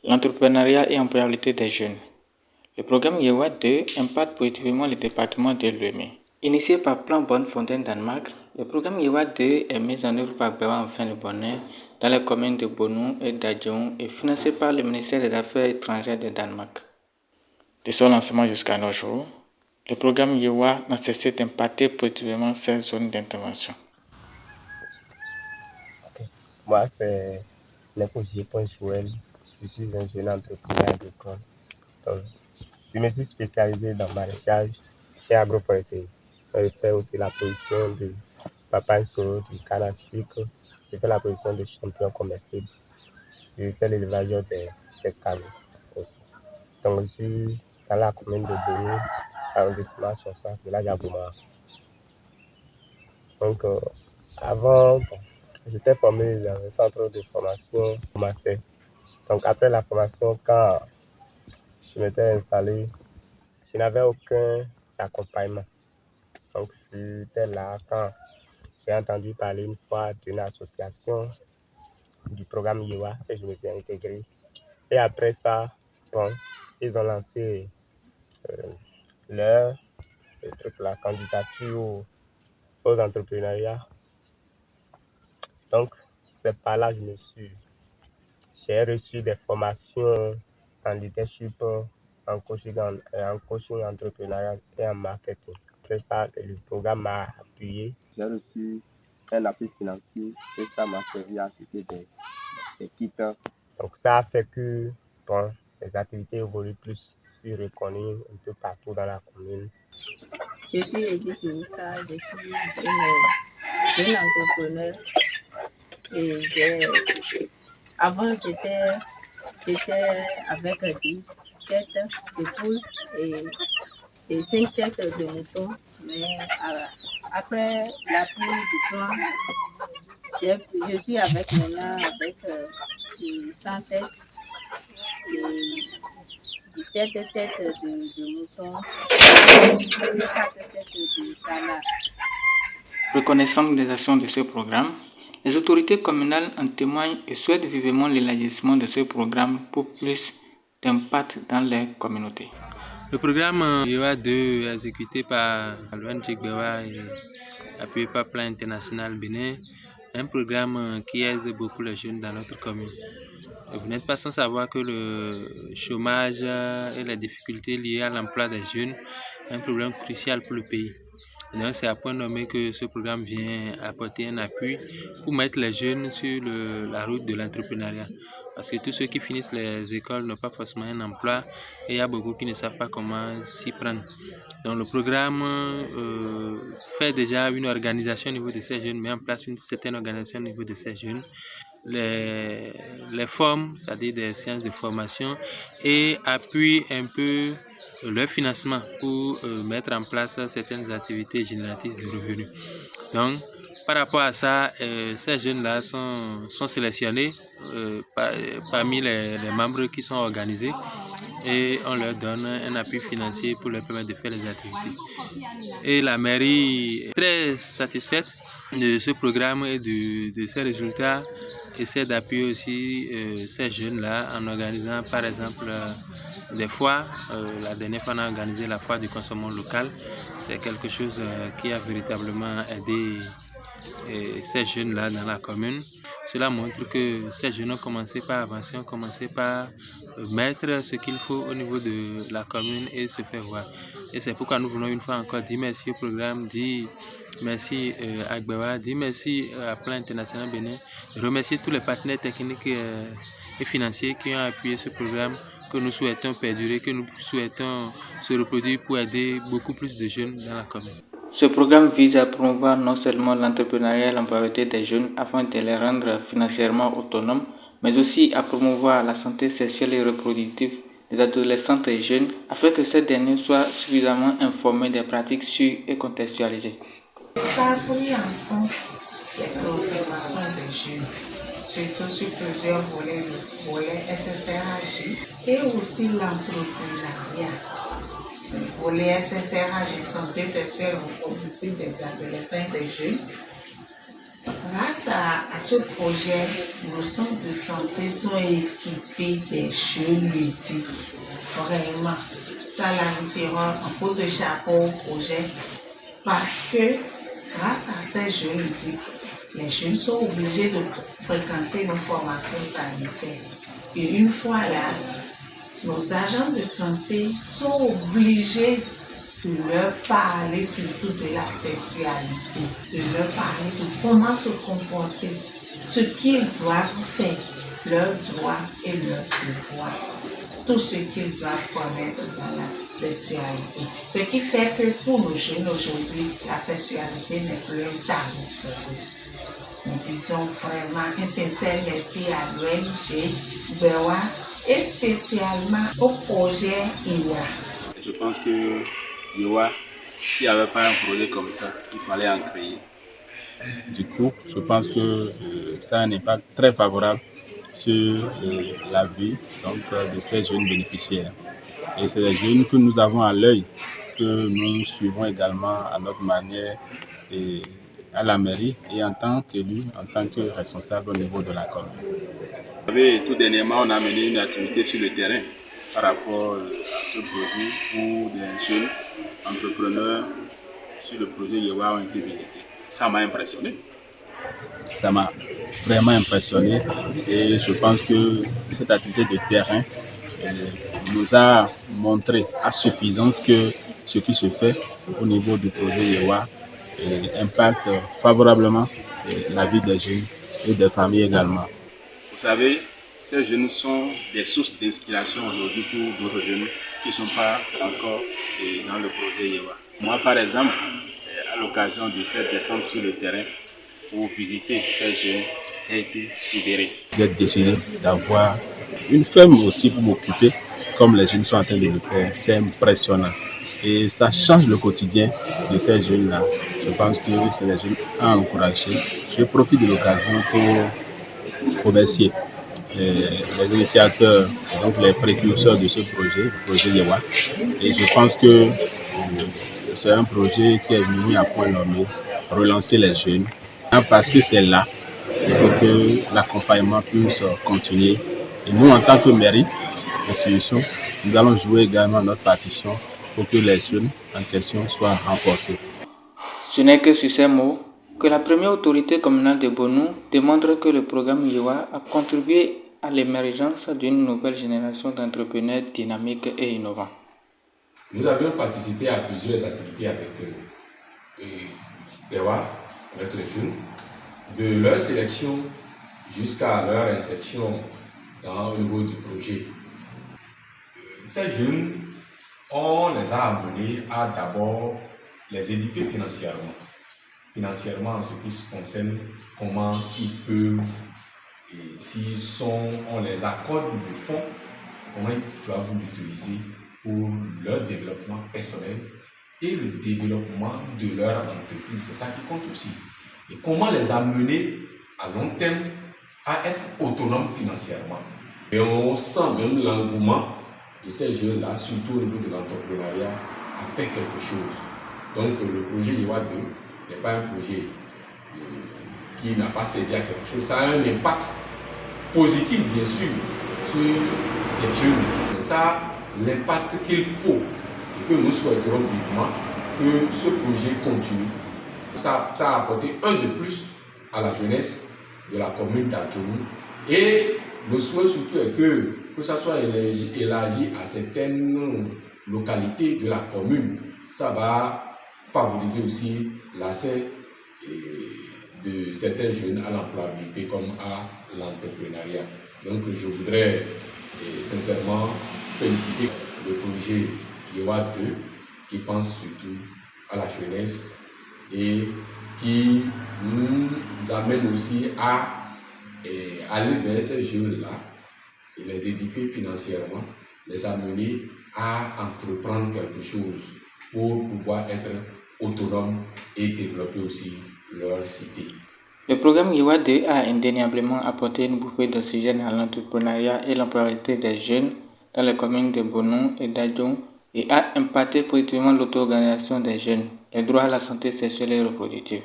L'entrepreneuriat et employabilité des jeunes. Le programme YEWA 2 impacte positivement le département de Lomé. Initié par Plan Bonne Fontaine Danemark, le programme YEWA 2 est mis en œuvre par Bewa Enfin le Bonheur dans les communes de Bonou et d'Adjoun et financé par le ministère des Affaires étrangères de Danemark. De son lancement jusqu'à nos jours, le programme YEWA n'a cessé d'impacter positivement ces zones d'intervention. Moi, c'est Joël. Je suis un jeune entrepreneur agricole. Donc, je me suis spécialisé dans maraîchage et agroforesterie. Je fais aussi la production de papaye solo, du canne à sucre. Je fais la production de champignons comestibles. Je fais l'élevage des escargots aussi. Donc, je suis dans la commune de Béni, arrondissement Chonsa, village Abouma. Donc, avant, j'étais formé dans un centre de formation au Marseille. Donc, après la formation, quand je m'étais installé, je n'avais aucun accompagnement. Donc, j'étais là quand j'ai entendu parler une fois d'une association du programme YEWA et je me suis intégré. Et après ça, bon, ils ont lancé la candidature aux entrepreneuriats. Donc, c'est par là que j'ai reçu des formations en leadership, en coaching entrepreneurial et en marketing. Après ça, le programme m'a appuyé. J'ai reçu un appui financier et ça m'a servi à acheter des kits. Donc, ça a fait que bon, les activités évoluent plus. Je suis reconnu un peu partout dans la commune. Je suis Edith Oussa, je suis une jeune entrepreneur et avant j'étais avec 10 têtes de poules et 5 têtes de moutons, mais après l'appui du plan, je suis avec maintenant avec 100 têtes et 17 têtes de moutons, 4 têtes de canards. Reconnaissant des actions de ce programme, les autorités communales en témoignent et souhaitent vivement l'élargissement de ce programme pour plus d'impact dans les communautés. Le programme YEWA 2 exécuté par l'ONG Bewa et appuyé par Plan International Bénin est un programme qui aide beaucoup les jeunes dans notre commune. Vous n'êtes pas sans savoir que le chômage et les difficultés liées à l'emploi des jeunes est un problème crucial pour le pays. Donc c'est à point nommé que ce programme vient apporter un appui pour mettre les jeunes sur la route de l'entrepreneuriat. Parce que tous ceux qui finissent les écoles n'ont pas forcément un emploi et il y a beaucoup qui ne savent pas comment s'y prendre. Donc le programme fait déjà une organisation au niveau de ces jeunes, met en place une certaine organisation au niveau de ces jeunes, les formes, c'est-à-dire des séances de formation et appuie un peu leur financement pour mettre en place certaines activités génératrices de revenus. Donc, par rapport à ça, ces jeunes-là sont sélectionnés parmi les membres qui sont organisés et on leur donne un appui financier pour leur permettre de faire les activités. Et la mairie est très satisfaite de ce programme et de ses résultats, essaie d'appuyer aussi ces jeunes-là en organisant par exemple des foires. La dernière fois on a organisé la foire du consommation local. C'est quelque chose qui a véritablement aidé ces jeunes-là dans la commune. Cela montre que ces jeunes ont commencé par avancer, ont commencé par mettre ce qu'il faut au niveau de la commune et se faire voir. Et c'est pourquoi nous voulons une fois encore dire merci au programme, dire merci à Bewa, dire merci à Plan International Bénin, remercier tous les partenaires techniques et financiers qui ont appuyé ce programme que nous souhaitons perdurer, que nous souhaitons se reproduire pour aider beaucoup plus de jeunes dans la commune. Ce programme vise à promouvoir non seulement l'entrepreneuriat et l'employabilité des jeunes afin de les rendre financièrement autonomes, mais aussi à promouvoir la santé sexuelle et reproductive des adolescents et jeunes afin que ces derniers soient suffisamment informés des pratiques sûres et contextualisées. Ça a pris en compte les préoccupations des jeunes, surtout sur plusieurs volets, le volet SSRAJ et aussi l'entrepreneuriat. Le volet SSRAJ, santé sexuelle et reproductive des adolescents et des jeunes. Grâce à ce projet, nos centres de santé sont équipés des jeux ludiques. Vraiment, ça là, nous tirons un pot de chapeau au projet parce que grâce à ces jeux ludiques, les jeunes sont obligés de fréquenter nos formations sanitaires. Et une fois là, nos agents de santé sont obligés de leur parler surtout de la sexualité, de leur parler de comment se comporter, ce qu'ils doivent faire, leurs droits et leurs devoirs, tout ce qu'ils doivent connaître dans la sexualité. Ce qui fait que pour nos jeunes aujourd'hui, la sexualité n'est plus un tabou pour eux. Nous disons vraiment un sincère merci à l'ONG BEWA et spécialement au projet IWA. Je pense que Yoa, s'il n'y avait pas un projet comme ça, il fallait en créer. Du coup, je pense que ça a un impact très favorable sur la vie de ces jeunes bénéficiaires. Et c'est des jeunes que nous avons à l'œil, que nous suivons également à notre manière et à la mairie et en tant qu'élu, en tant que responsable au niveau de la commune. Vous savez, tout dernièrement, on a mené une activité sur le terrain par rapport à ce projet où des jeunes entrepreneurs sur le projet Yewa ont été visités. Ça m'a impressionné. Ça m'a vraiment impressionné et je pense que cette activité de terrain nous a montré à suffisance que ce qui se fait au niveau du projet Yewa impacte favorablement la vie des jeunes et des familles également. Vous savez, ces jeunes sont des sources d'inspiration aujourd'hui pour d'autres jeunes qui ne sont pas encore dans le projet Yewa. Moi, par exemple, à l'occasion de cette descente sur le terrain pour visiter ces jeunes, j'ai été sidéré. J'ai décidé d'avoir une ferme aussi pour m'occuper, comme les jeunes sont en train de le faire. C'est impressionnant. Et ça change le quotidien de ces jeunes-là. Je pense que c'est les jeunes à encourager. Je profite de l'occasion pour remercier les initiateurs, donc les précurseurs de ce projet, le projet Yewa. Et je pense que c'est un projet qui est venu à point nommé relancer les jeunes. Parce que c'est là, il faut que l'accompagnement puisse continuer. Et nous, en tant que mairie, institution, nous allons jouer également notre partition pour que les jeunes en question soient renforcés. Ce n'est que sur ces mots que la première autorité communale de Bonou démontre que le programme Yewa a contribué à l'émergence d'une nouvelle génération d'entrepreneurs dynamiques et innovants. Nous avions participé à plusieurs activités avec BEWA, avec les jeunes, de leur sélection jusqu'à leur insertion au niveau du projet. Ces jeunes, on les a amenés à d'abord les éduquer financièrement. Financièrement, en ce qui se concerne, comment ils peuvent, et on les accorde des fonds, comment ils doivent l'utiliser pour leur développement personnel et le développement de leur entreprise. C'est ça qui compte aussi. Et comment les amener à long terme à être autonomes financièrement. Et on sent même l'engouement de ces jeunes-là, surtout au niveau de l'entrepreneuriat, à faire quelque chose. Donc le projet Yewa 2 n'est pas un projet qui n'a pas servi à quelque chose. Ça a un impact positif, bien sûr, sur les jeunes. Mais ça, l'impact qu'il faut et que nous souhaiterons vivement que ce projet continue. Ça a apporté un de plus à la jeunesse de la commune d'Adjoumou. Et le souhait surtout est que ça soit élargi à certaines localités de la commune. Ça va favoriser aussi l'accès de certains jeunes à l'employabilité comme à l'entrepreneuriat. Donc je voudrais sincèrement féliciter le projet Yewa 2 qui pense surtout à la jeunesse et qui nous amène aussi à aller vers ces jeunes-là et les éduquer financièrement, les amener à entreprendre quelque chose pour pouvoir être autonomes et développer aussi leur cité. Le programme Yewa 2 a indéniablement apporté une bouffée d'oxygène à l'entrepreneuriat et l'employabilité des jeunes dans les communes de Bonou et d'Adjoum et a impacté positivement l'auto-organisation des jeunes, les droits à la santé sexuelle et reproductive.